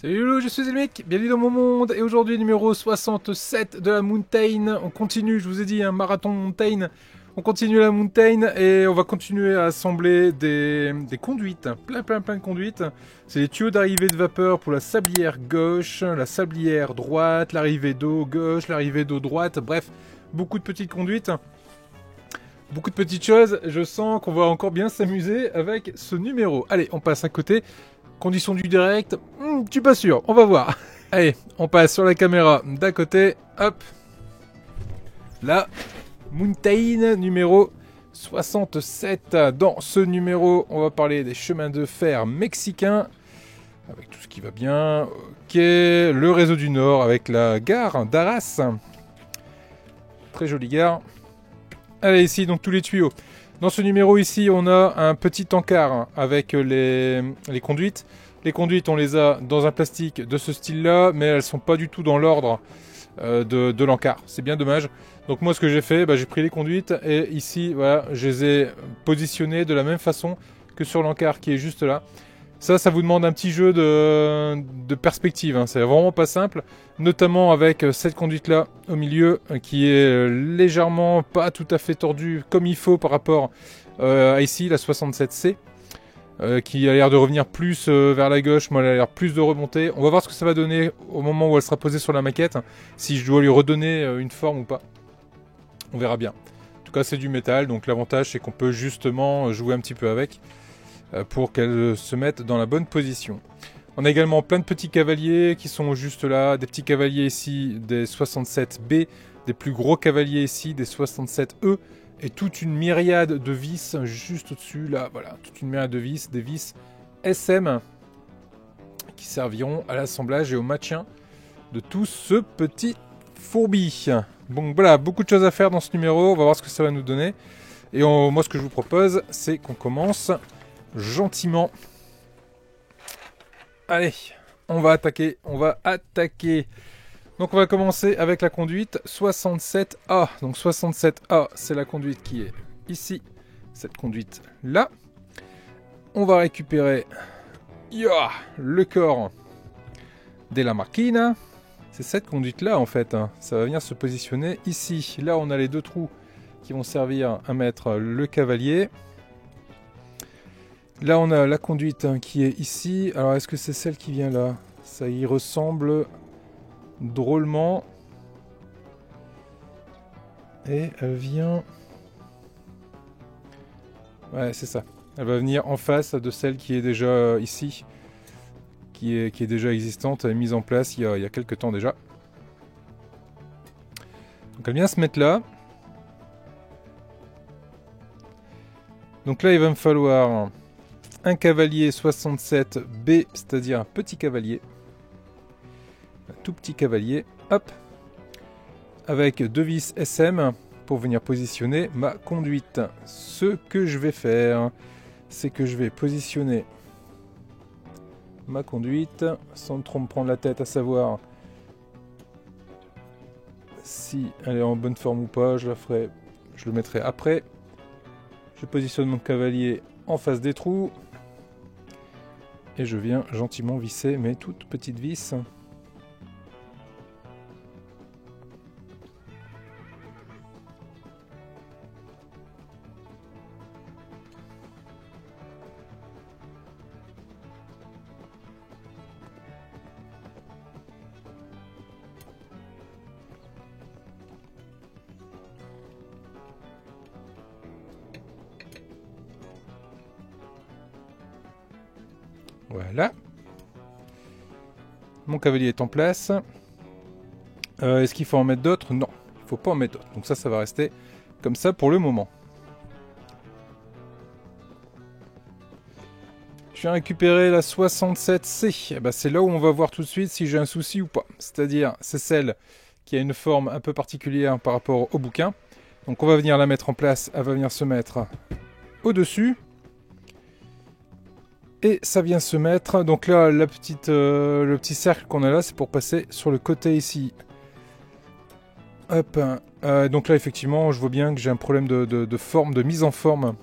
Salut Loulou, je suis Elmic, bienvenue dans mon monde, et aujourd'hui numéro 67 de la Mountain. On continue, je vous ai dit, un marathon Mountain. On continue la Mountain et on va continuer à assembler des conduites, plein de conduites. C'est les tuyaux d'arrivée de vapeur pour la sablière gauche, la sablière droite, l'arrivée d'eau gauche, l'arrivée d'eau droite, bref, beaucoup de petites conduites. Beaucoup de petites choses, je sens qu'on va encore bien s'amuser avec ce numéro. Allez, on passe à côté. Condition du direct, je suis pas sûr, on va voir. Allez, on passe sur la caméra d'à côté, hop. Là, Mountain numéro 67. Dans ce numéro, on va parler des chemins de fer mexicains, avec tout ce qui va bien. Ok, le réseau du Nord avec la gare d'Arras. Très jolie gare. Allez, ici, donc tous les tuyaux. Dans ce numéro ici, on a un petit encart avec les conduites. Les conduites, on les a dans un plastique de ce style-là, mais elles ne sont pas du tout dans l'ordre de l'encart. C'est bien dommage. Donc moi, ce que j'ai fait, j'ai pris les conduites et ici, voilà, je les ai positionnées de la même façon que sur l'encart qui est juste là. Ça vous demande un petit jeu de perspective, hein. C'est vraiment pas simple, notamment avec cette conduite-là au milieu, qui est légèrement pas tout à fait tordue comme il faut par rapport à ici, la 67C, qui a l'air de revenir plus vers la gauche, moi elle a l'air plus de remonter. On va voir ce que ça va donner au moment où elle sera posée sur la maquette, si je dois lui redonner une forme ou pas. On verra bien. En tout cas, c'est du métal, donc l'avantage c'est qu'on peut justement jouer un petit peu avec, pour qu'elle se mette dans la bonne position. On a également plein de petits cavaliers qui sont juste là, des petits cavaliers ici des 67B, des plus gros cavaliers ici des 67E, et toute une myriade de vis juste au-dessus, là, voilà, toute une myriade de vis, des vis SM, qui serviront à l'assemblage et au maintien de tout ce petit fourbi. Bon voilà, beaucoup de choses à faire dans ce numéro, on va voir ce que ça va nous donner. Et moi ce que je vous propose, c'est qu'on commence gentiment. Allez, on va attaquer. Donc on va commencer avec la conduite 67A. Donc 67A, c'est la conduite qui est ici. Cette conduite là. On va récupérer le corps de la Marquina. C'est cette conduite là en fait, hein. Ça va venir se positionner ici. Là on a les deux trous qui vont servir à mettre le cavalier. Là, on a la conduite qui est ici. Alors, est-ce que c'est celle qui vient là? Ça y ressemble drôlement. Et elle vient... Ouais, c'est ça. Elle va venir en face de celle qui est déjà ici. Qui est déjà existante, elle est mise en place il y a quelques temps déjà. Donc, elle vient se mettre là. Donc là, il va me falloir... un cavalier 67B, c'est-à-dire un petit cavalier. Un tout petit cavalier. Hop. Avec deux vis SM pour venir positionner ma conduite. Ce que je vais faire, c'est que je vais positionner ma conduite sans trop me prendre la tête à savoir si elle est en bonne forme ou pas. Je le mettrai après. Je positionne mon cavalier en face des trous. Et je viens gentiment visser mes toutes petites vis. Voilà. Mon cavalier est en place. Est-ce qu'il faut en mettre d'autres? Non, il ne faut pas en mettre d'autres. Donc ça va rester comme ça pour le moment. Je viens récupérer la 67C. Eh ben, c'est là où on va voir tout de suite si j'ai un souci ou pas. C'est-à-dire, c'est celle qui a une forme un peu particulière par rapport au bouquin. Donc on va venir la mettre en place. Elle va venir se mettre au-dessus. Et ça vient se mettre, donc là le petit cercle qu'on a là, c'est pour passer sur le côté ici. Hop, donc là effectivement je vois bien que j'ai un problème de forme, de mise en forme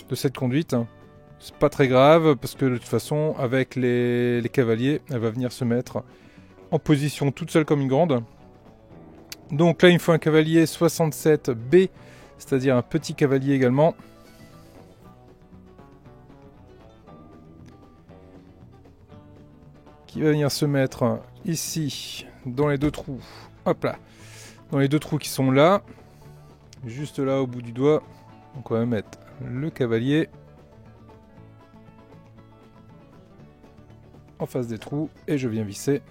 de cette conduite. C'est pas très grave, parce que de toute façon, avec les cavaliers, elle va venir se mettre en position toute seule comme une grande. Donc là, il me faut un cavalier 67B, c'est-à-dire un petit cavalier également. Qui va venir se mettre ici, dans les deux trous. Hop là. Dans les deux trous qui sont là. Juste là, au bout du doigt. Donc on va mettre le cavalier. En face des trous. Et je viens visser.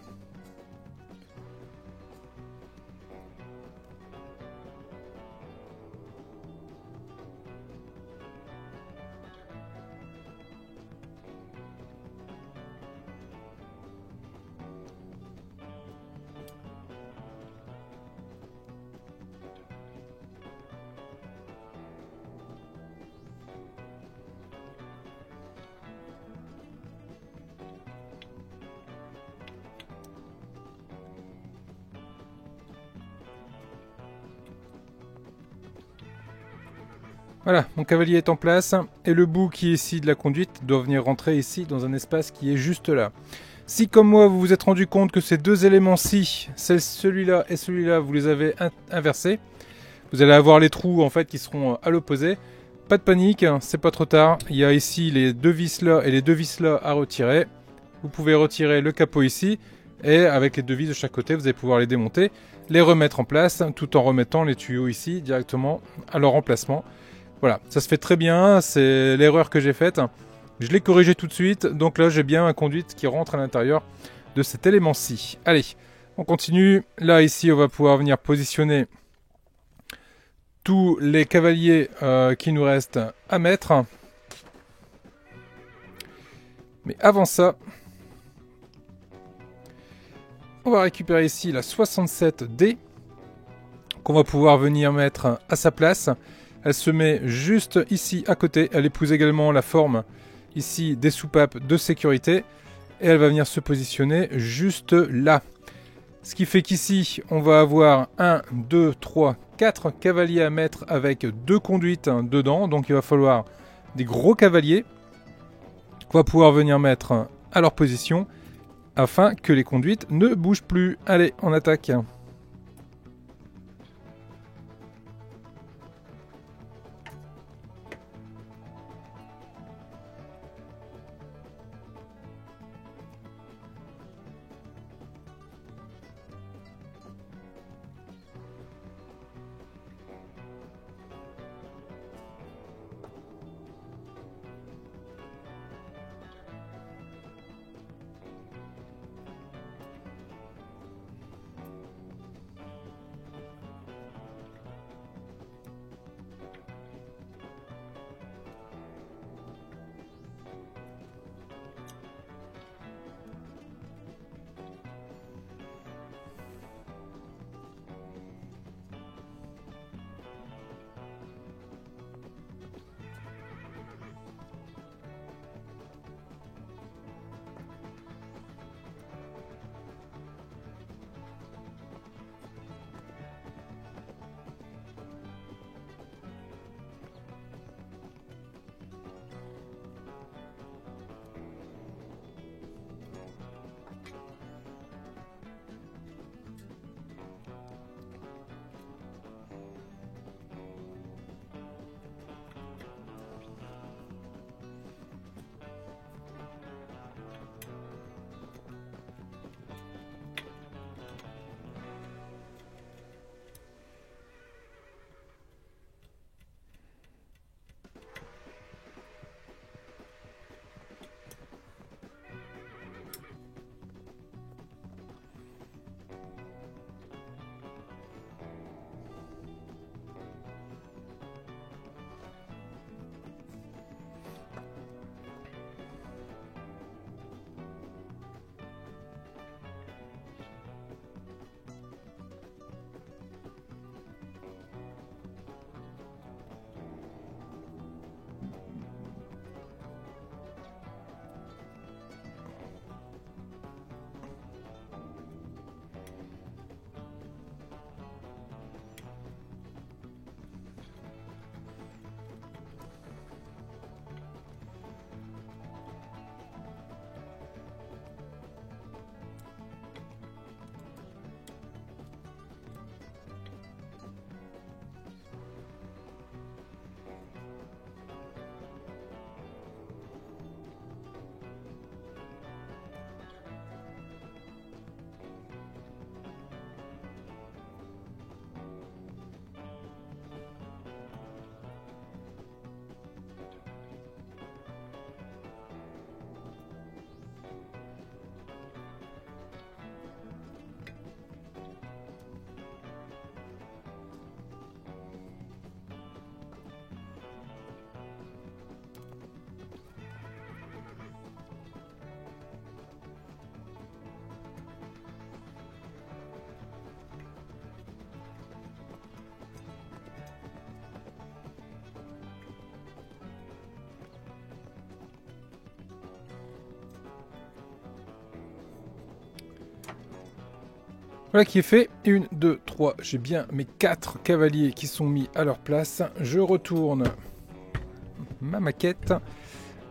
Voilà, mon cavalier est en place et le bout qui est ici de la conduite doit venir rentrer ici dans un espace qui est juste là. Si comme moi vous vous êtes rendu compte que ces deux éléments-ci, celui-là et celui-là, vous les avez inversés, vous allez avoir les trous en fait qui seront à l'opposé. Pas de panique, c'est pas trop tard. Il y a ici les deux vis là et les deux vis là à retirer. Vous pouvez retirer le capot ici et avec les deux vis de chaque côté, vous allez pouvoir les démonter, les remettre en place tout en remettant les tuyaux ici directement à leur emplacement. Voilà, ça se fait très bien, c'est l'erreur que j'ai faite. Je l'ai corrigé tout de suite, donc là j'ai bien un conduite qui rentre à l'intérieur de cet élément-ci. Allez, on continue. Là, ici, on va pouvoir venir positionner tous les cavaliers qui nous restent à mettre. Mais avant ça, on va récupérer ici la 67D qu'on va pouvoir venir mettre à sa place. Elle se met juste ici à côté. Elle épouse également la forme ici des soupapes de sécurité. Et elle va venir se positionner juste là. Ce qui fait qu'ici, on va avoir 1, 2, 3, 4 cavaliers à mettre avec 2 conduites dedans. Donc il va falloir des gros cavaliers qu'on va pouvoir venir mettre à leur position afin que les conduites ne bougent plus. Allez, on attaque. Voilà qui est fait. 1, 2, 3. J'ai bien mes 4 cavaliers qui sont mis à leur place. Je retourne ma maquette.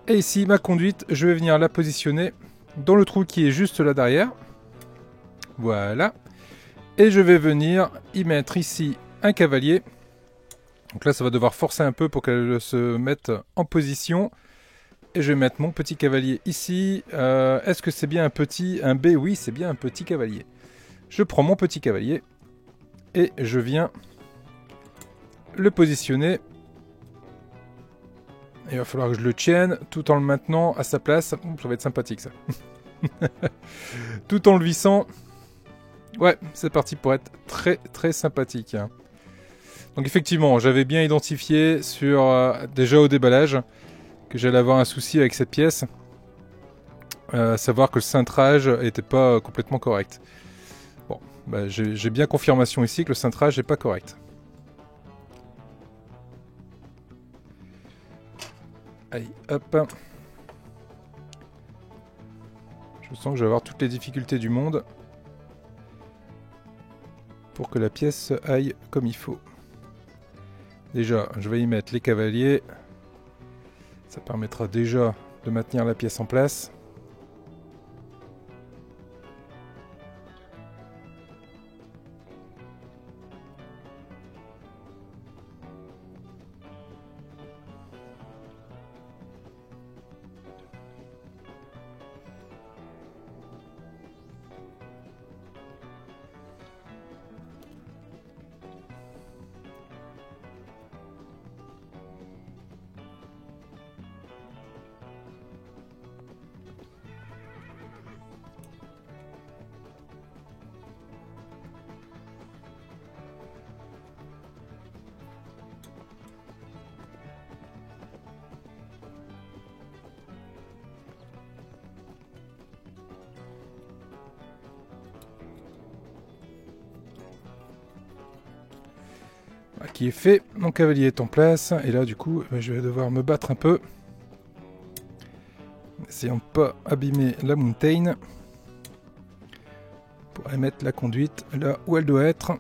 Et ici, ma conduite, je vais venir la positionner dans le trou qui est juste là derrière. Voilà. Et je vais venir y mettre ici un cavalier. Donc là, ça va devoir forcer un peu pour qu'elle se mette en position. Et je vais mettre mon petit cavalier ici. Est-ce que c'est bien un B? Oui, c'est bien un petit cavalier. Je prends mon petit cavalier et je viens le positionner. Il va falloir que je le tienne tout en le maintenant à sa place. Ça va être sympathique ça. Tout en le vissant. Ouais, c'est parti pour être très très sympathique. Donc effectivement, j'avais bien identifié déjà au déballage que j'allais avoir un souci avec cette pièce. Savoir que le cintrage n'était pas complètement correct. Bon, bah, j'ai bien confirmation ici que le cintrage n'est pas correct. Allez, hop. Je sens que je vais avoir toutes les difficultés du monde pour que la pièce aille comme il faut. Déjà, je vais y mettre les cavaliers. Ça permettra déjà de maintenir la pièce en place. Qui est fait, mon cavalier est en place, et là du coup je vais devoir me battre un peu, essayant de ne pas abîmer la mountain, pour aller mettre la conduite là où elle doit être.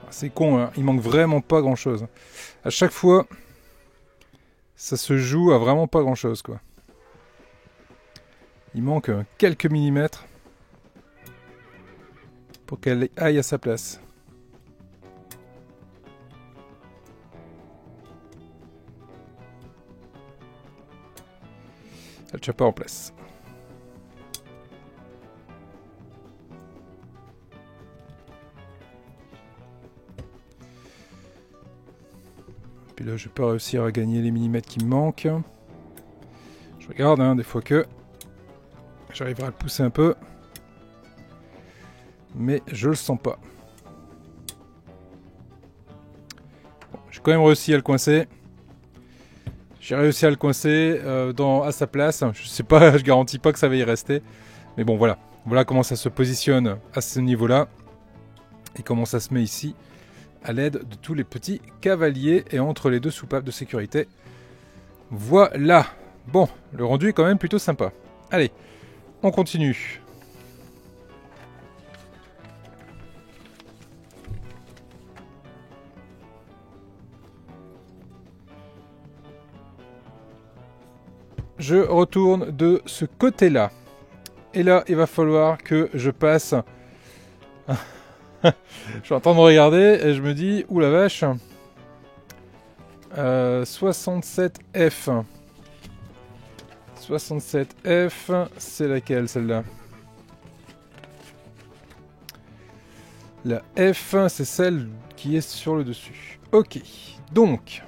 C'est con, hein, il manque vraiment pas grand chose. À chaque fois, ça se joue à vraiment pas grand chose quoi. Il manque quelques millimètres pour qu'elle aille à sa place. Elle ne tient pas en place. Puis là, je vais pas réussir à gagner les millimètres qui me manquent. Je regarde, hein, des fois que j'arriverai à le pousser un peu. Mais je le sens pas. Bon, j'ai quand même réussi à le coincer. J'ai réussi à le coincer à sa place. Je sais pas, je garantis pas que ça va y rester. Mais bon, voilà. Voilà comment ça se positionne à ce niveau-là. Et comment ça se met ici, à l'aide de tous les petits cavaliers et entre les deux soupapes de sécurité. Voilà. Bon, le rendu est quand même plutôt sympa. Allez, on continue. Je retourne de ce côté-là. Et là, il va falloir que je passe. Je suis en train de regarder et je me dis, ouh la vache. 67F. 67F, c'est laquelle celle-là? La F, c'est celle qui est sur le dessus. Ok, donc,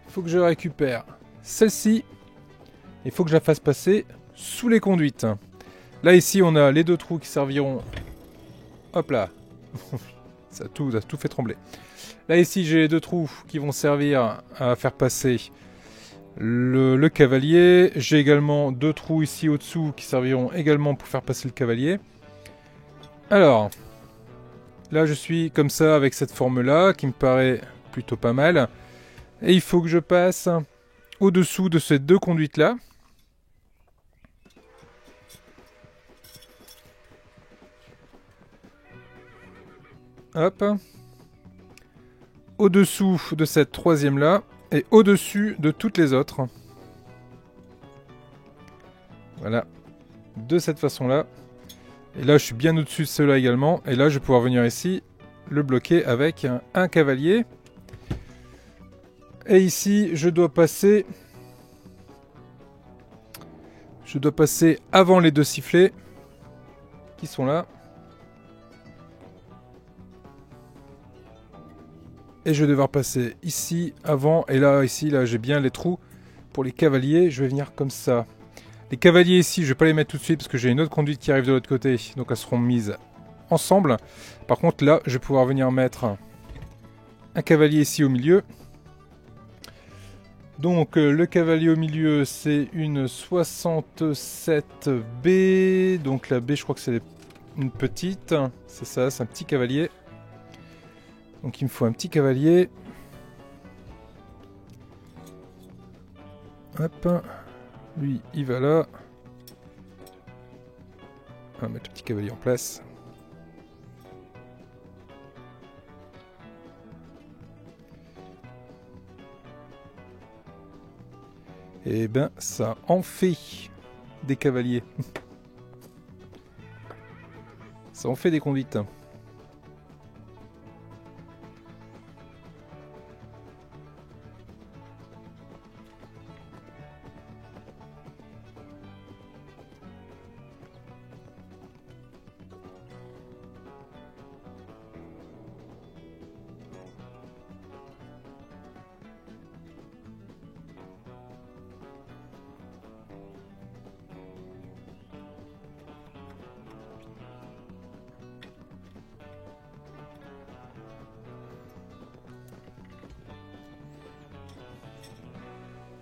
il faut que je récupère celle-ci. Il faut que je la fasse passer sous les conduites. Là, ici, on a les deux trous qui serviront... Hop là. ça a tout fait trembler. Là, ici, j'ai les deux trous qui vont servir à faire passer le cavalier. J'ai également deux trous ici au-dessous qui serviront également pour faire passer le cavalier. Alors, là, je suis comme ça avec cette forme-là qui me paraît plutôt pas mal. Et il faut que je passe au-dessous de ces deux conduites-là. Hop. Au-dessous de cette troisième là. Et au-dessus de toutes les autres. Voilà. De cette façon-là. Et là, je suis bien au-dessus de ceux-là également. Et là, je vais pouvoir venir ici, le bloquer avec un cavalier. Et ici, je dois passer avant les deux sifflets qui sont là. Et je vais devoir passer ici, avant. Et là, ici, là, j'ai bien les trous pour les cavaliers. Je vais venir comme ça. Les cavaliers ici, je vais pas les mettre tout de suite parce que j'ai une autre conduite qui arrive de l'autre côté. Donc elles seront mises ensemble. Par contre, là, je vais pouvoir venir mettre un cavalier ici au milieu. Donc le cavalier au milieu, c'est une 67B. Donc la B, je crois que c'est une petite. C'est ça, c'est un petit cavalier. Donc il me faut un petit cavalier. Hop. Lui, il va là. On va mettre le petit cavalier en place. Et ben, ça en fait des cavaliers. Ça en fait des conduites.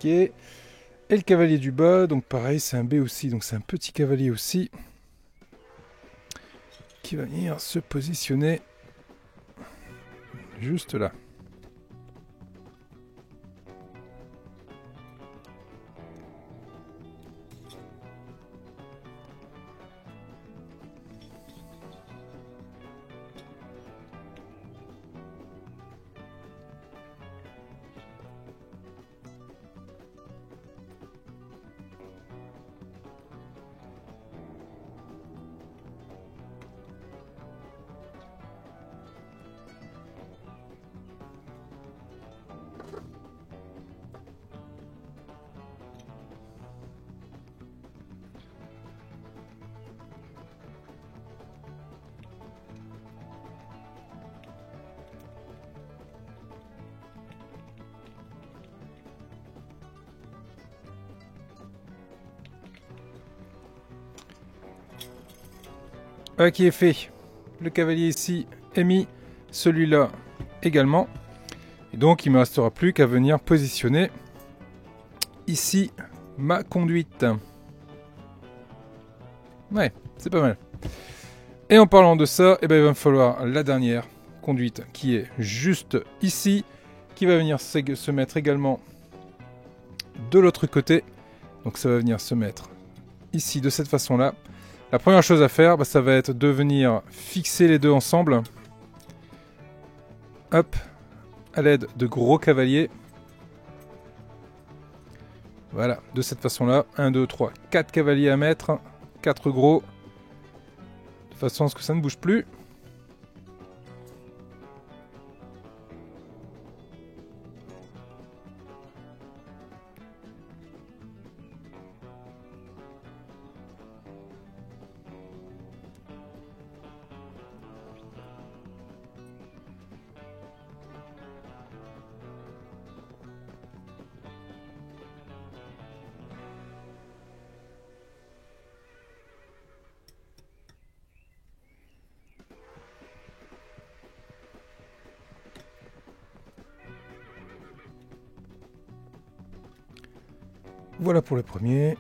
Et le cavalier du bas, donc pareil, c'est un B aussi, donc c'est un petit cavalier aussi, qui va venir se positionner juste là. Qui est fait. Le cavalier ici est mis, celui-là également. Et donc il ne me restera plus qu'à venir positionner ici ma conduite. Ouais, c'est pas mal. Et en parlant de ça, eh ben, il va me falloir la dernière conduite qui est juste ici, qui va venir se mettre également de l'autre côté. Donc ça va venir se mettre ici de cette façon-là. La première chose à faire, bah, ça va être de venir fixer les deux ensemble. Hop, à l'aide de gros cavaliers. Voilà, de cette façon-là. 1, 2, 3, 4 cavaliers à mettre. 4 gros. De façon à ce que ça ne bouge plus. Voilà pour le premier.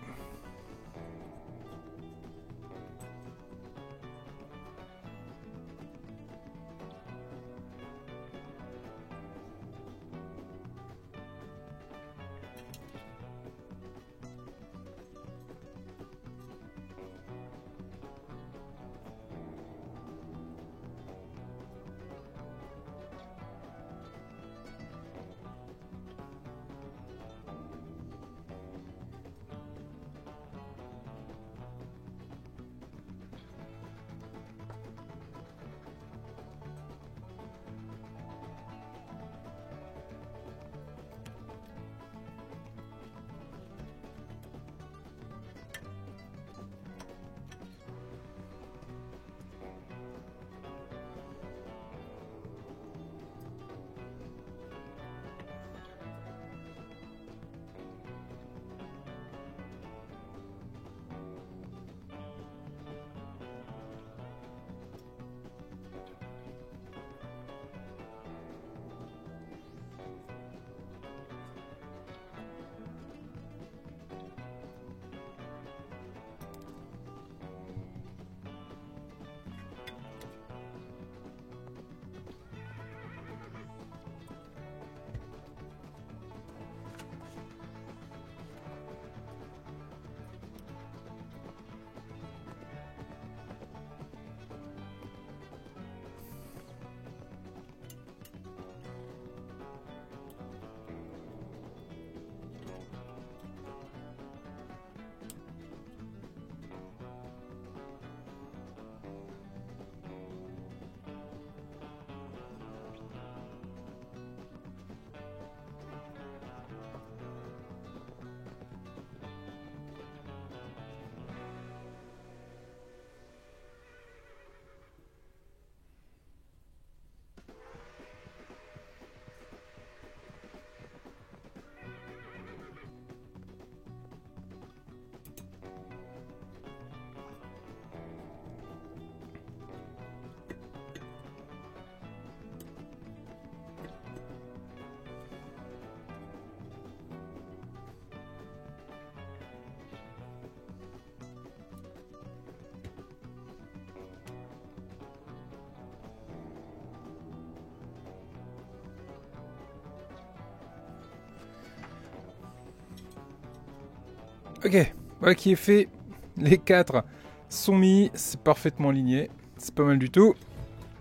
Ok, voilà qui est fait. Les 4 sont mis, c'est parfaitement aligné. C'est pas mal du tout.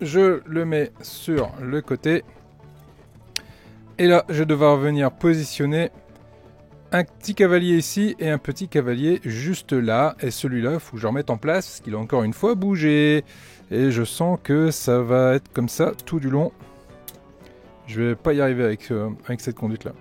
Je le mets sur le côté. Et là, je vais devoir venir positionner un petit cavalier ici et un petit cavalier juste là. Et celui-là, il faut que je le remette en place parce qu'il a encore une fois bougé. Et je sens que ça va être comme ça tout du long. Je vais pas y arriver avec cette conduite-là.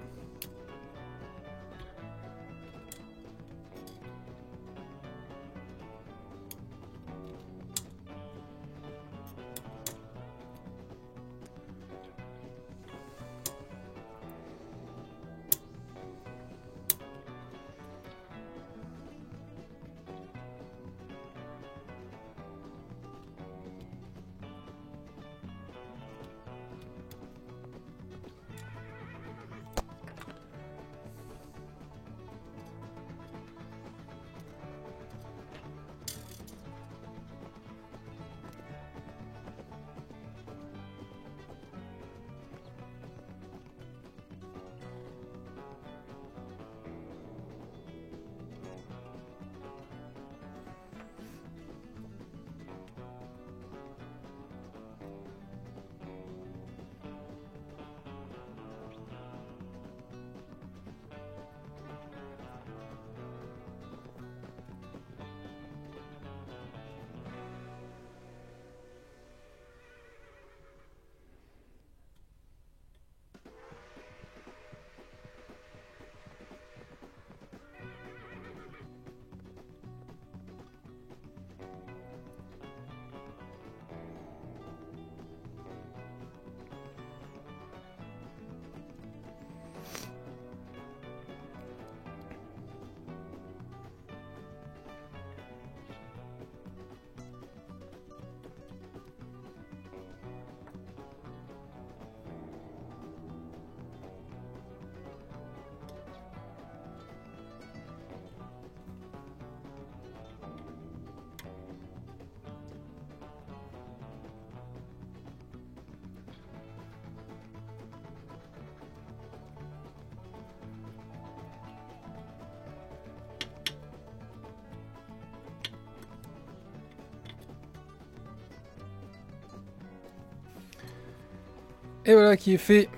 Et voilà qui est fait.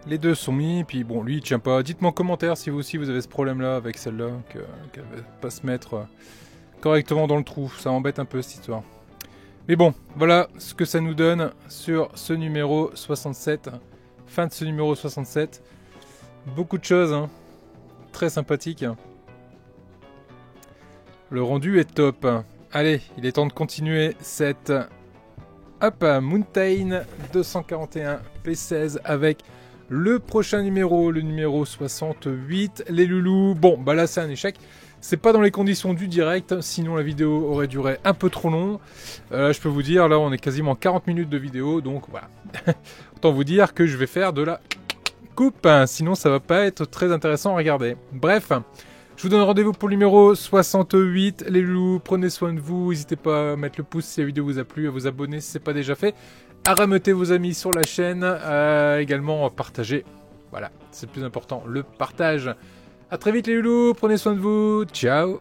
Les deux sont mis, puis bon, lui il tient pas. Dites-moi en commentaire si vous aussi vous avez ce problème-là avec celle-là, qu'elle va pas se mettre correctement dans le trou. Ça embête un peu cette histoire. Mais bon, voilà ce que ça nous donne sur ce numéro 67. Fin de ce numéro 67. Beaucoup de choses, hein. Très sympathique. Le rendu est top. Allez, il est temps de continuer cette Mountain 241 P16 avec le prochain numéro, le numéro 68, les loulous. Bon, bah là c'est un échec. C'est pas dans les conditions du direct, sinon la vidéo aurait duré un peu trop long. Je peux vous dire, là on est quasiment 40 minutes de vidéo, donc voilà. Autant vous dire que je vais faire de la coupe, hein, sinon ça va pas être très intéressant à regarder. Bref, je vous donne rendez-vous pour le numéro 68. Les loulous, prenez soin de vous, n'hésitez pas à mettre le pouce si la vidéo vous a plu, à vous abonner si ce n'est pas déjà fait, à rameuter vos amis sur la chaîne, également à partager. Voilà, c'est le plus important, le partage. A très vite les loulous, prenez soin de vous, ciao.